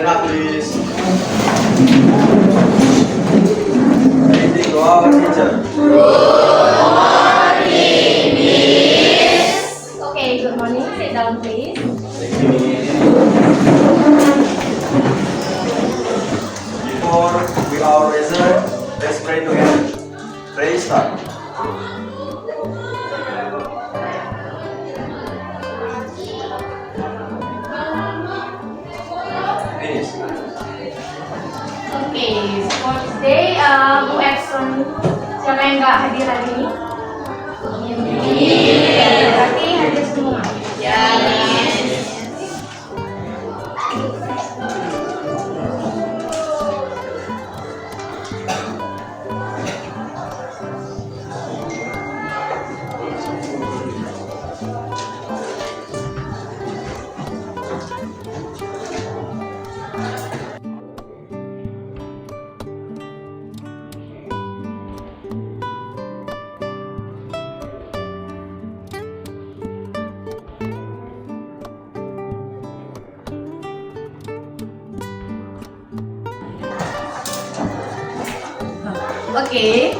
Stand up, please. Greeting to our teacher. Okay, good morning. Sit down, please. Thank you. Before we our result, let's pray together. Pray start. Finish. Okay, for today, who absent? Siapa yang nggak hadir hari ini? Berarti hadir semua. Okay,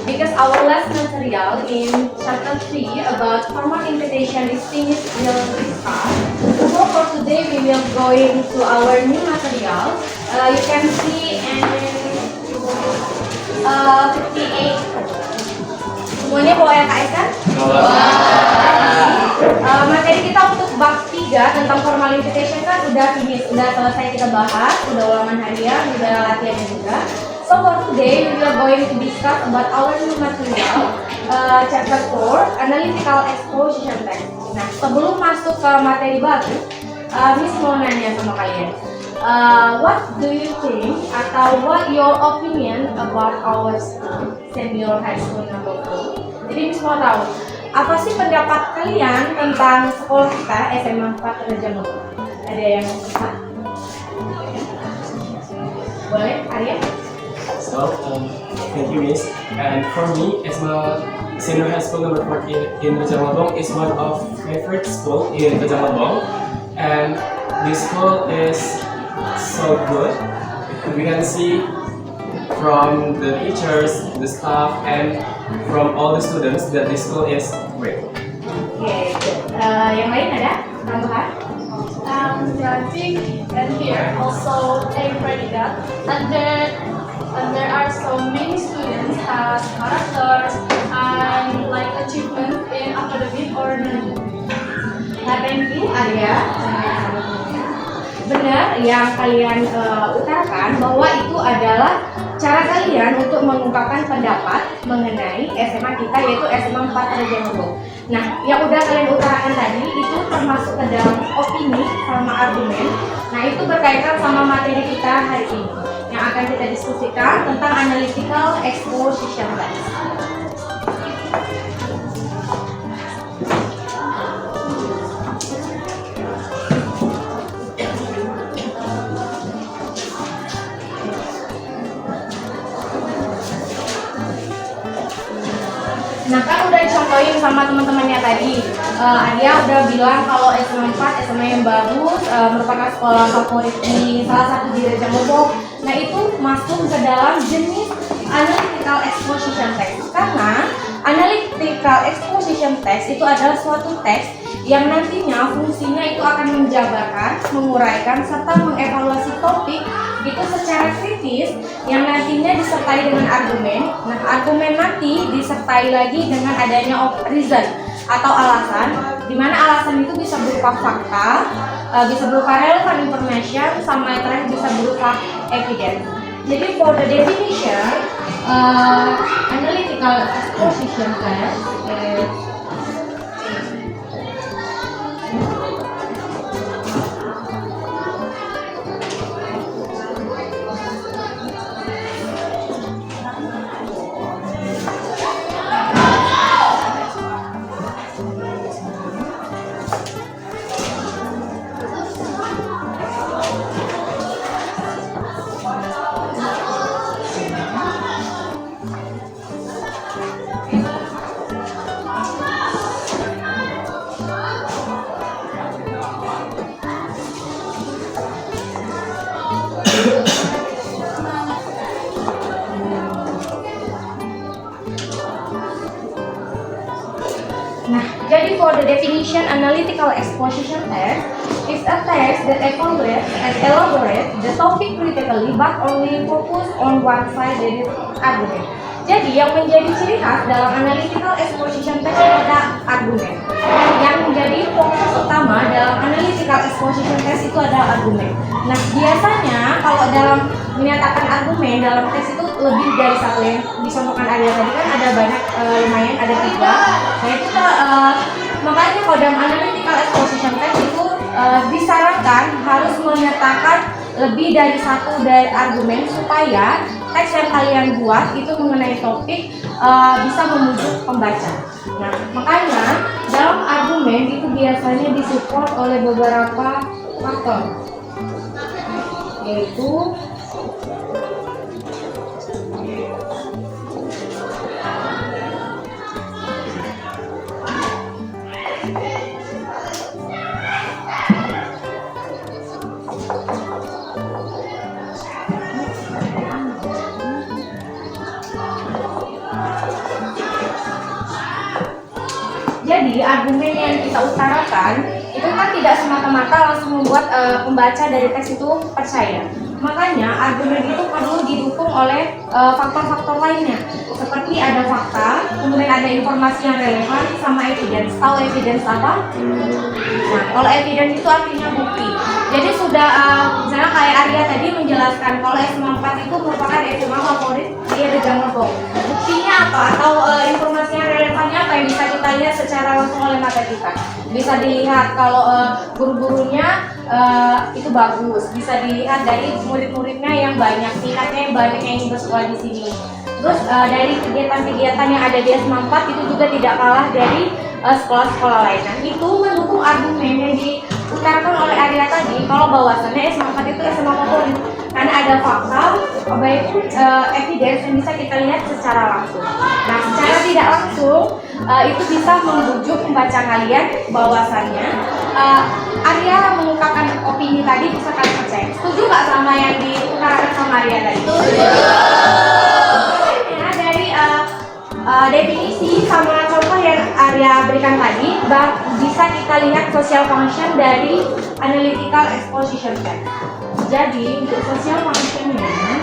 because our last material in chapter 3 about formal invitation is finished, we'll discuss. So for today we will going to our new material. You can see in 58. Semuanya bawa LKS kan? Materi kita untuk bab 3 tentang formal invitation kan udah finish, udah selesai kita bahas, udah ulangan harian, udah latihannya juga. So for today, we are going to discuss about our new material, chapter 4, analytical exposition text. Nah, sebelum masuk ke materi baru, Miss mau nanya sama kalian, what do you think atau what your opinion about our school, senior high school number 4? Jadi Miss mau tahu, apa sih pendapat kalian tentang sekolah kita SMA 4 Raja Mulu? Ada yang bisa? Boleh, Arya? So, thank you, Miss. And for me, SMA Senior High School number 14 in Rajamalabong is one of favorite school in Rajamalabong, and this school is so good. We can see from the teachers, the staff, and from all the students that this school is great. Okay, good. Yang lain ada tambahan? I think and here also they read that and there are so many students has characters and like achievement in academic or non. Thank you, Arya. Benar yang kalian utarakan bahwa itu adalah cara kalian untuk mengungkapkan pendapat mengenai SMA kita, yaitu SMA 4 Raja Mulu. Nah, yang udah kalian utarakan tadi itu termasuk ke dalam opini sama argumen. Nah, itu berkaitan sama materi kita hari ini yang akan kita diskusikan tentang analytical exposition text. Nah, kan udah dicontohin sama teman-temannya tadi. Arya udah bilang kalau SMA 4 SMA yang bagus, merupakan sekolah favorit di salah satu di Raja Mulu. Nah, itu masuk ke dalam jenis analytical exposition text. Karena analytical exposition text itu adalah suatu teks yang nantinya fungsinya itu akan menjabarkan, menguraikan, serta mengevaluasi topik itu secara kritis yang nantinya disertai dengan argumen. Nah, argumen nanti disertai lagi dengan adanya reason atau alasan, di mana alasan itu bisa berupa fakta, bisa berupa relevant information, sama yang terakhir bisa berupa evidence. Jadi for the definition, analytical exposition text is for the definition, analytical exposition test is a test that evaluates and elaborates the topic critically but only focus on one side, that is argument. Jadi yang menjadi ciri khas dalam analytical exposition test adalah argumen. Yang menjadi fokus utama dalam analytical exposition test itu adalah argumen. Nah, biasanya kalau dalam menyatakan argumen dalam tes itu lebih dari satu, yang dicontohkan Arya tadi kan ada banyak, lumayan ada 3. Nah itu makanya kalau dalam analytical exposition test itu disarankan harus menyatakan lebih dari satu dari argumen supaya teks yang kalian buat itu mengenai topik bisa membujuk pembaca. Nah, makanya dalam argumen itu biasanya disupport oleh beberapa faktor, yaitu jadi argumen yang kita utarakan itu kan tidak semata-mata langsung membuat pembaca dari teks itu percaya. Makanya argumen itu perlu didukung oleh faktor-faktor lainnya, seperti ada fakta, kemudian ada informasi yang relevan, sama evidence. Tahu evidence apa? Nah, kalau evidence itu artinya bukti. Jadi sudah misalnya kayak Arya tadi menjelaskan kalau SMA 4 itu merupakan SMA favorit di Rejang Lebong. Buktinya apa? Atau informasi yang relevannya apa yang bisa kita lihat secara langsung oleh mata kita? Bisa dilihat kalau guru-gurunya itu bagus, bisa dilihat dari murid-muridnya yang banyak, minatnya yang banyak yang ingin bersekolah di sini. Terus dari kegiatan-kegiatan yang ada di SMA 4 itu juga tidak kalah dari sekolah-sekolah lain. Nah, itu mendukung argumen yang diutarakan oleh Arya tadi kalau bahwasannya SMA 4 itu SMA favorit karena ada fakta, baik evidence yang bisa kita lihat secara langsung. Nah, secara tidak langsung itu bisa membujuk pembaca kalian bahwasannya Arya mengungkapkan opini tadi bisa kalian percaya. Setuju nggak sama yang diutarakan sama Arya tadi? Dari definisi sama contoh yang Arya berikan tadi, bisa kita lihat social function dari analytical exposition test. Jadi untuk social functionnya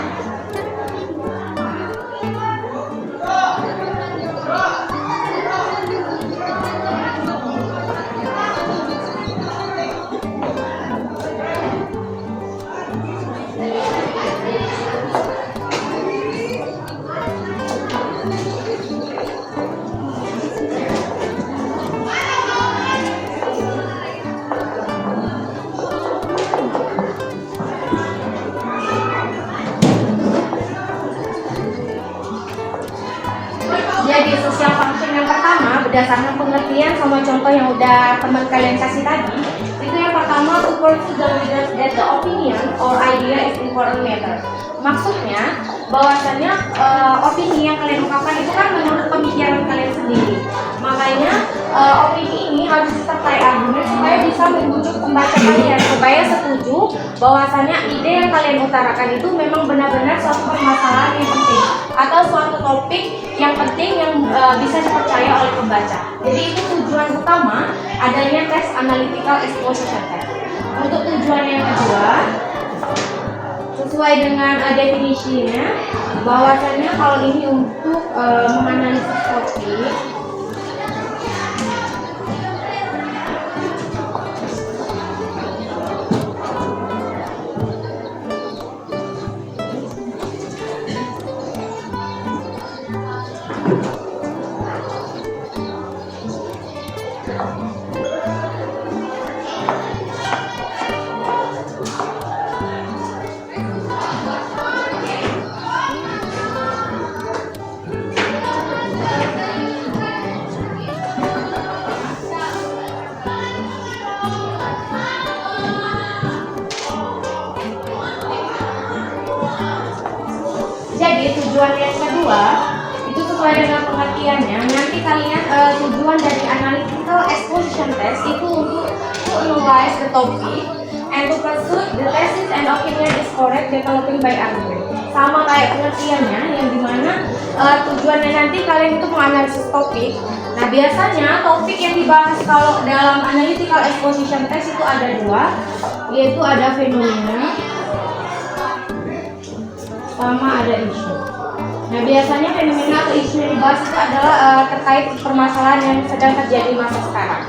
social function yang pertama berdasarkan pengertian sama contoh yang udah teman kalian kasih tadi, itu yang pertama to pursue the reader that the opinion or idea is important matter. Maksudnya bahwasannya opini yang kalian ungkapkan itu kan menurut pemikiran kalian sendiri. Makanya opini ini harus disertai argumen supaya bisa membujuk pembaca kalian supaya setuju bahwasannya ide yang kalian utarakan itu memang benar-benar suatu permasalahan yang penting atau suatu topik yang penting yang bisa dipercaya oleh pembaca. Jadi itu tujuan utama adanya tes analytical exposition test. Untuk tujuan yang kedua, sesuai dengan definisinya, bahwasannya kalau ini untuk menganalisis topik, tujuan yang kedua itu sesuai dengan pengertiannya. Nanti kalian tujuan dari analytical exposition test itu untuk to analyze the topic and to pursue the thesis and opinion is correct developing by argument. Sama kayak pengertiannya yang dimana tujuannya nanti kalian itu menganalisis topik Nah, biasanya topik yang dibahas kalau dalam analytical exposition test itu ada dua, yaitu ada fenomena sama ada isu. Nah, biasanya fenomena atau isu yang dibahas itu adalah terkait permasalahan yang sedang terjadi masa sekarang.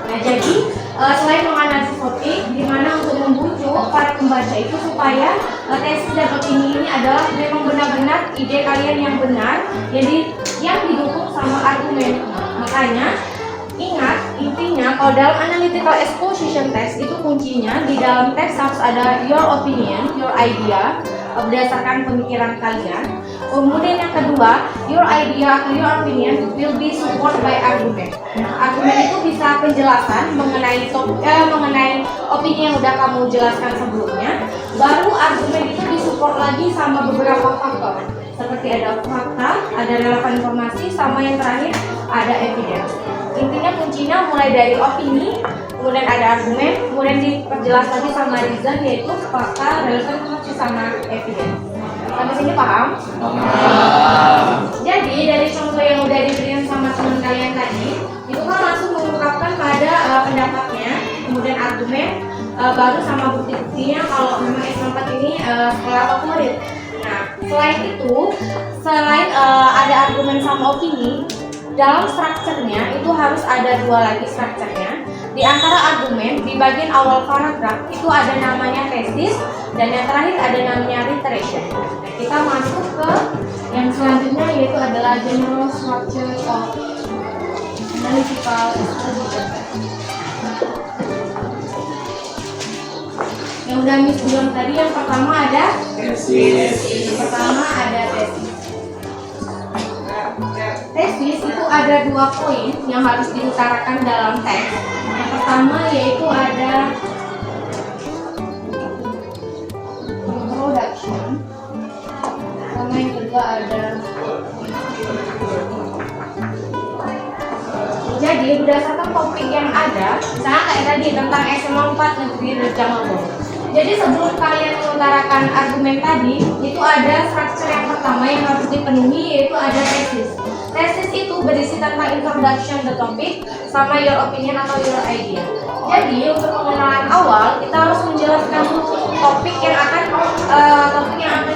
Nah, jadi selain menganalisis topik, di mana untuk membujuk para pembaca itu supaya tesis dan opini ini adalah memang benar-benar ide kalian yang benar, jadi yang didukung sama argumen. Makanya ingat, intinya kalau dalam analytical exposition test itu kuncinya di dalam teks harus ada your opinion, your idea berdasarkan pemikiran kalian. Kemudian yang kedua, your idea atau your opinion will be support by argument. Argumen itu bisa penjelasan mengenai mengenai opini yang udah kamu jelaskan sebelumnya. Baru argumen itu disupport lagi sama beberapa faktor, seperti ada fakta, ada relevan informasi, sama yang terakhir ada evidence. Intinya kuncinya mulai dari opini, kemudian ada argumen, kemudian diperjelas lagi sama reason, yaitu fakta, relevan informasi, sama evidence. Sampai sini paham? Jadi dari contoh yang udah diberikan sama teman kalian tadi, itu kan langsung mengungkapkan pada pendapatnya, kemudian argumen, baru sama bukti-buktinya kalau memang S4 ini sekolah favorit. Nah, selain itu, selain ada argumen sama opini, dalam strukturnya itu harus ada dua lagi strukturnya. Di antara argumen, di bagian awal paragraf itu ada namanya tesis, dan yang terakhir ada namanya reiteration. Nah, kita masuk ke yang selanjutnya, yaitu adalah general structure of analytical exposition. Yang udah Miss bilang tadi, yang pertama ada tesis. Yang pertama ada tesis. Tesis itu ada dua poin yang harus diutarakan dalam teks. Yang pertama yaitu ada introduction, sama yang kedua ada. Jadi berdasarkan topik yang ada, misalnya kayak tadi tentang SMA 4 Negeri Rejang Lebong. Jadi sebelum kalian mengutarakan argumen tadi, itu ada struktur yang pertama yang harus dipenuhi, yaitu ada tesis. Tesis itu berisi tentang introduction the topic sama your opinion atau your idea. Jadi untuk pengenalan awal kita harus menjelaskan topik yang akan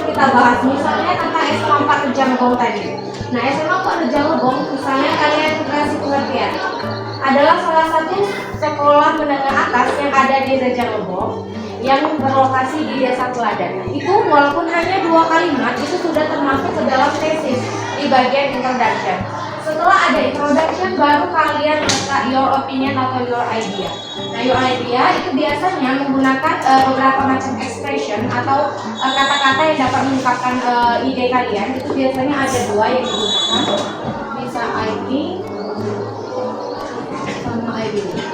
kita bahas. Misalnya tentang SMA 4 Rejang Lebong tadi. Nah, SMA 4 Rejang Lebong misalnya kalian kasih pengertian adalah salah satu sekolah menengah atas yang ada di Rejang Lebong yang berlokasi di Desa Teladan. Itu walaupun hanya 2 kalimat itu sudah termasuk ke dalam tesis di bagian introduction. Setelah ada introduction baru kalian letak your opinion atau your idea. Nah, your idea itu biasanya menggunakan beberapa macam expression atau kata-kata yang dapat mengungkapkan ide kalian. Itu biasanya ada 2 yang digunakan. Bisa I think sama I believe.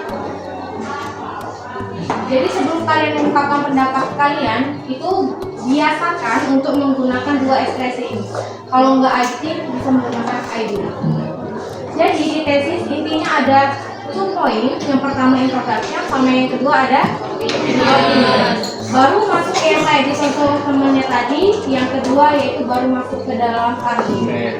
Jadi sebelum kalian mengungkapkan pendapat kalian, itu biasakan untuk menggunakan 2 ekspresi ini. Kalau nggak I think, bisa menggunakan I do. Jadi di tesis intinya ada 2 poin. Yang pertama introduction, sama yang kedua ada opinion. Baru masuk ke yang kayak di contoh temennya tadi. Yang kedua yaitu baru masuk ke dalam argumen.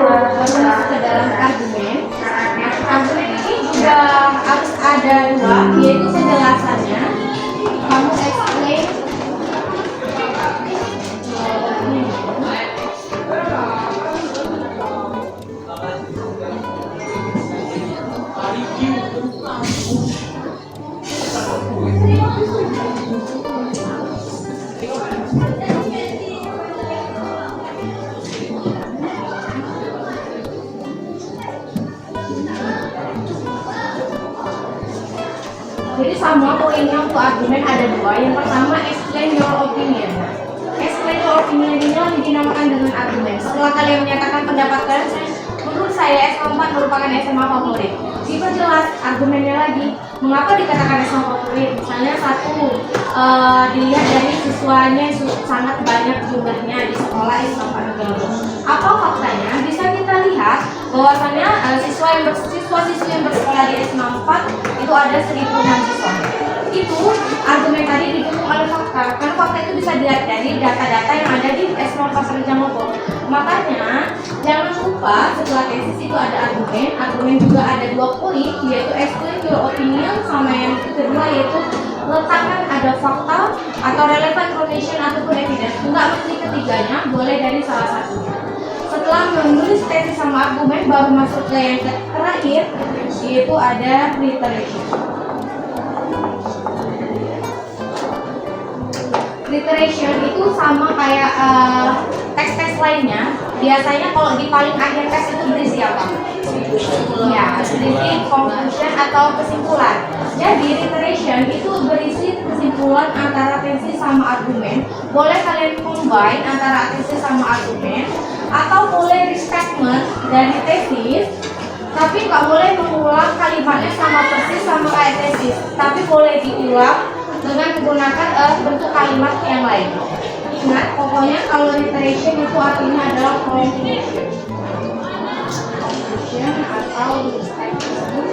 Baru masuk ke dalam argumen. Nah, argumen ini juga harus ada 2, yaitu penjelasannya. Kamu explain jadi sama poinnya untuk argumen ada 2. Yang pertama explain your opinion. Explain your opinion ini dinamakan dengan argumen. Setelah kalian menyatakan pendapat kalian, menurut saya SMA 4 merupakan SMA favorit. Diperjelas argumennya lagi. Mengapa dikatakan SMA favorit? Misalnya satu, dilihat dari siswanya sangat banyak jumlahnya di sekolah SMA 4 Negeri Lebong. Apa faktanya? Bisa kita lihat bahwasannya siswa-siswi yang bersekolah di SMA 4 itu ada 1.006 siswa. itu argumen tadi didukung oleh fakta, karena fakta itu bisa dilihat dari data-data yang ada di S0 Pasar Jangopo. Makanya jangan lupa setelah tesis itu ada argumen juga ada 2 poin, yaitu explain your opinion, sama yang kedua yaitu letakkan ada fakta atau relevant information ataupun evidence. Enggak mesti ketiganya, boleh dari salah satunya. Setelah menulis tesis sama argumen, baru masuk ke yang terakhir, yaitu ada literation. Literation itu sama kayak teks-teks lainnya. Biasanya kalau di paling akhir teks itu berisi apa? Ya, berisi conclusion atau kesimpulan. Jadi literation itu berisi kesimpulan antara tesis sama argumen. Boleh kalian combine antara tesis sama argumen, atau boleh restatement dari tesis, tapi nggak boleh mengulang kalimatnya sama persis sama kayak tesis, tapi boleh diulang dengan menggunakan bentuk kalimat yang lain. Ingat, pokoknya kalau literation itu artinya adalah conclusion atau restatement.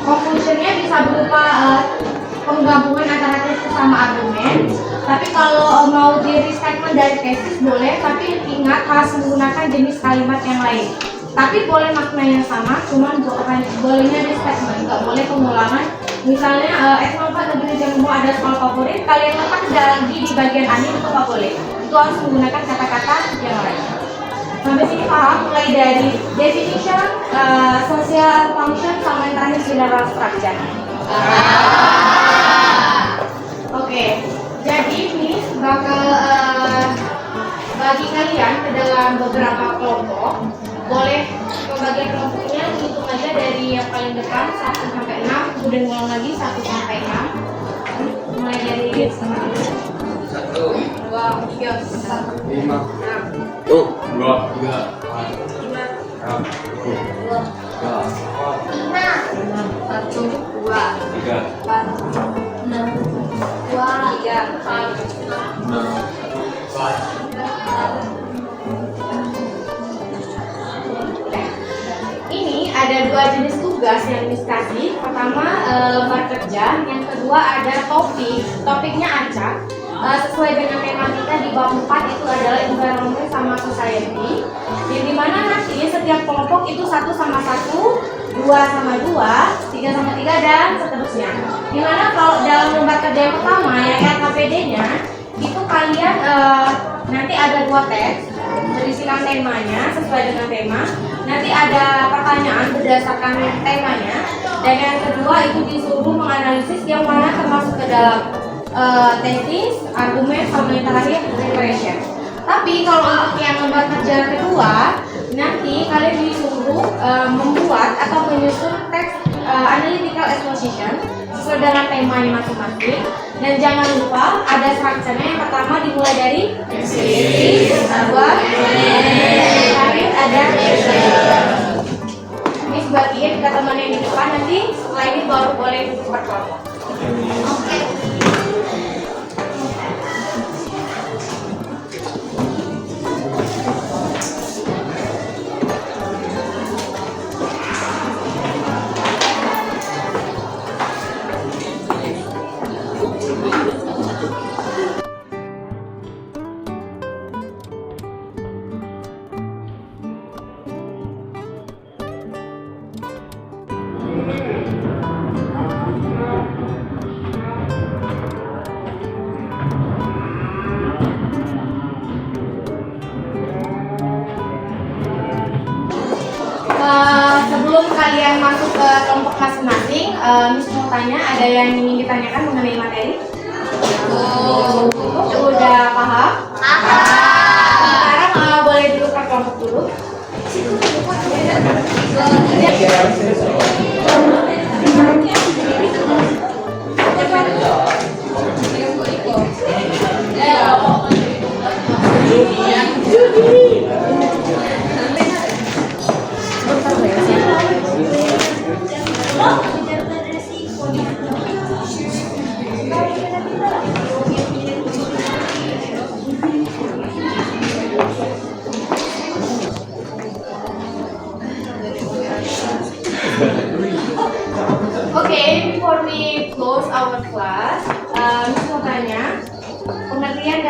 Conclusionnya bisa berupa penggabungan antara tesis sama argumen. Tapi kalau mau di restatement dari tesis boleh, tapi ingat harus menggunakan jenis kalimat yang lain. Tapi boleh maknanya sama, cuman bolehnya restatement, nggak boleh pengulangan. Misalnya S4 Negeri Jambu ada sekolah favorit, kalian letak lagi di bagian akhir itu nggak boleh. Itu harus menggunakan kata-kata yang lain. Sampai sini paham? Mulai dari definition, social function, sama yang terakhir general structure. Oke, jadi ini bakal bagi kalian ke dalam beberapa kelompok. Boleh pembagian kelompoknya hitung aja dari yang paling depan 1 sampai 6, kemudian ngulang lagi 1 sampai 6. Mulai dari 1, 2, 3, 4, 5, 6, 2, Ini ada 2 jenis tugas yang dikasih. Pertama lembar kerja, yang kedua ada topiknya acak. Sesuai dengan tema kita di bab 4 itu adalah environment sama society. Yang dimana nanti setiap kelompok itu 1 sama 1, 2 sama 2, 3 sama 3 dan seterusnya. Dimana kalau dalam lembar kerja yang pertama yang LKPD-nya itu kalian nanti ada 2 teks berisikan temanya sesuai dengan tema. Nanti ada pertanyaan berdasarkan temanya, dan yang kedua itu disuruh menganalisis yang mana termasuk ke dalam tesis, argumen, sama yang terakhir preparation. Tapi kalau untuk yang lembar kerja kedua, nanti kalian disuruh membuat atau menyusun teks analytical exposition sesuai dengan temanya masing-masing. Dan jangan lupa ada strukturnya. Yang pertama dimulai dari kedua, terakhir ada ini sebagian ke teman yang di depan. Nanti setelah ini baru boleh duduk berkelompok. Sebelum kalian masuk ke kelompok masing-masing, Miss mau tanya, ada yang ingin ditanyakan mengenai materi? Udah paham? Sekarang boleh duduk ke kelompok dulu.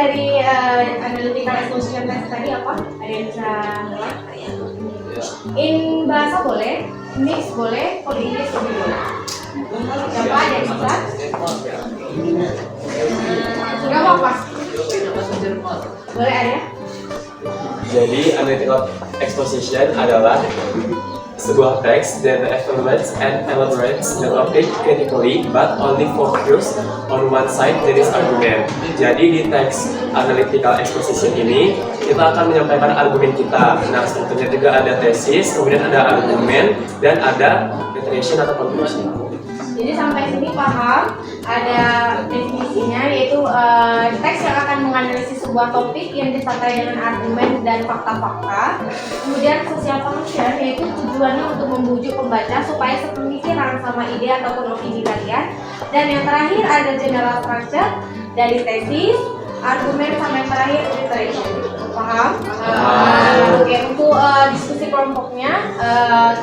dari analytical exposition test tadi apa? Ada yang bisa mulai? In bahasa boleh, mix boleh, kalau Inggris lebih boleh. Siapa ada yang bisa? Gak apa-apa. Boleh ada? Jadi analytical exposition adalah sebuah teks that evaluates and elaborates the topic critically but only focus on one side, that is argument. Jadi di teks analytical exposition ini kita akan menyampaikan argumen kita. Nah, sebetulnya juga ada tesis, kemudian ada argumen, dan ada iteration atau conclusion. Jadi sampai sini paham, ada definisinya yaitu teks yang akan menganalisis sebuah topik yang disertai dengan argumen dan fakta-fakta. Kemudian social function yaitu tujuannya untuk membujuk pembaca supaya sepemikiran sama ide ataupun opini kalian. Dan yang terakhir ada general structure dari tesis, argumen, sama yang terakhir iteration. Paham? Oke, untuk diskusi kelompoknya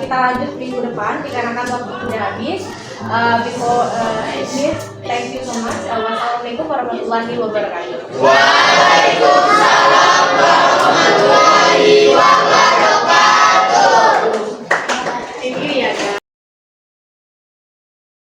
kita lanjut minggu depan dikarenakan waktu sudah habis. Before this, thank you so much. Wassalamualaikum warahmatullahi wabarakatuh.